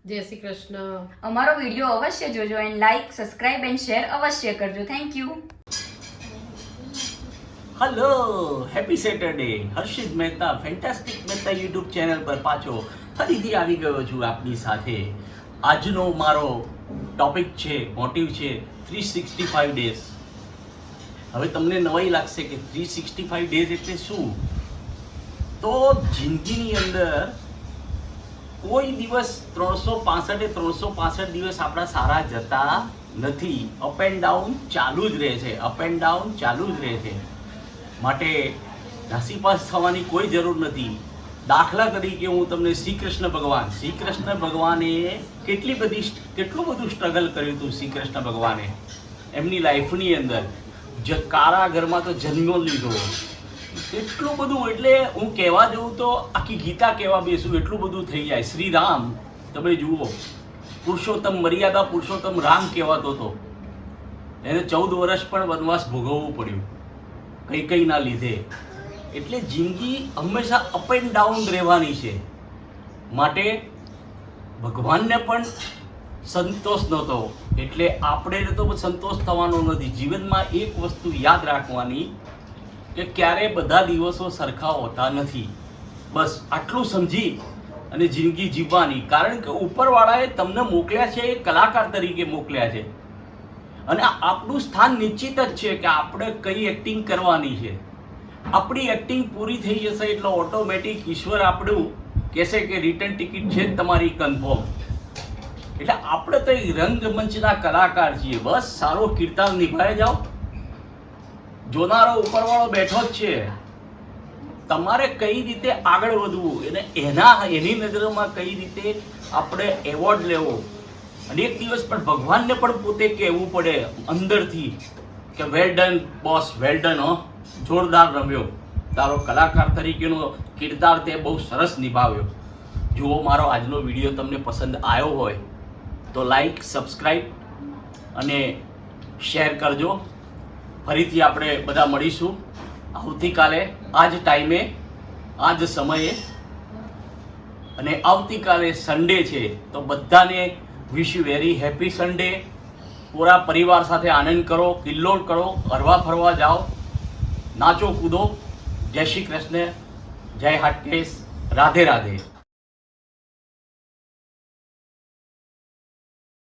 જય શ્રી કૃષ્ણ. અમારો વિડીયો અવશ્ય જોજો and like subscribe and share અવશ્ય કરજો. Thank you. Hello, happy Saturday. Harshit Mehta fantastic Mehta YouTube channel પર પાછો ફરીથી આવી ગયો છું આપની સાથે. આજનો મારો ટોપિક છે, મોટિવ છે 365 ડેઝ. હવે તમને નવાઈ લાગશે કે 365 ડેઝ એટલે શું? તો જિંદગીની અંદર કોઈ દિવસ 365 દિવસ આપણા સારા જતા નથી. અપ એન્ડ ડાઉન ચાલુ જ રહે છે, અપ એન્ડ ડાઉન ચાલુ જ રહે છે. માટે નાસીપાસ થવાની કોઈ જરૂર નથી. દાખલા તરીકે હું તમને શ્રી કૃષ્ણ ભગવાને કેટલું બધું સ્ટ્રગલ કર્યું હતું. શ્રી કૃષ્ણ ભગવાને એમની લાઈફની અંદર કારાગરમાં તો જન્મ લીધો. એટલું બધું, એટલે હું કહેવા જઉં તો આખી ગીતા કહેવા બેસું એટલું બધું થઈ જાય. શ્રી રામ તમે જુઓ, પુરુષોત્તમ મર્યાદા પુરુષોત્તમ રામ કહેવાતો હતો. એને 14 વર્ષ પણ વનવાસ ભોગવવું પડ્યું કઈ લીધે. એટલે જિંદગી હંમેશા અપ એન્ડ ડાઉન રહેવાની છે. માટે ભગવાનને પણ સંતોષ નહોતો, એટલે આપણે તો સંતોષ થવાનો નથી. જીવનમાં એક વસ્તુ યાદ રાખવાની કે ક્યારે બધા દિવસો સરખા હોતા નથી. બસ આટલું સમજી અને જિંદગી જીવવાની. કારણ કે ઉપરવાળાએ તમને મોકલ્યા છે, એ કલાકાર તરીકે મોકલ્યા છે. અને આપણું સ્થાન નિશ્ચિત જ છે કે આપણે કઈ એક્ટિંગ કરવાની છે. આપણી એક્ટિંગ પૂરી થઈ જશે એટલે ઓટોમેટિક ઈશ્વર આપણું કહેશે કે રિટર્ન ટિકિટ છે જ તમારી કન્ફર્મ. એટલે આપણે તો રંગમંચના કલાકાર છીએ. બસ સારો કિરદાર નિભાવી જાઓ. જોનારો ઉપરવાળો બેઠો જ છે. તમારે કઈ રીતે આગળ વધવું એની નજરોમાં કઈ રીતે આપણે એવોર્ડ લેવો. અને એક દિવસ પણ ભગવાનને પણ પોતે કહેવું પડે અંદરથી કે well done boss, well done, જોરદાર રમ્યો. તારો કલાકાર તરીકેનો કિરદાર તે બહુ સરસ નિભાવ્યો. જુઓ, મારો આજનો વિડીયો તમને પસંદ આવ્યો હોય તો લાઈક, સબસ્ક્રાઈબ અને શેર કરજો. ફરીથી આપણે બધા મળીશું આવતીકાલે આ જ ટાઈમે, આ જ સમયે. અને આવતીકાલે સન્ડે છે તો બધાને wish you very happy Sunday. પૂરા પરિવાર સાથે આનંદ કરો, કિલ્લોળ કરો, હરવા ફરવા જાઓ, નાચો કૂદો. જય શ્રી કૃષ્ણ, જય હાટકેશ, રાધે રાધે.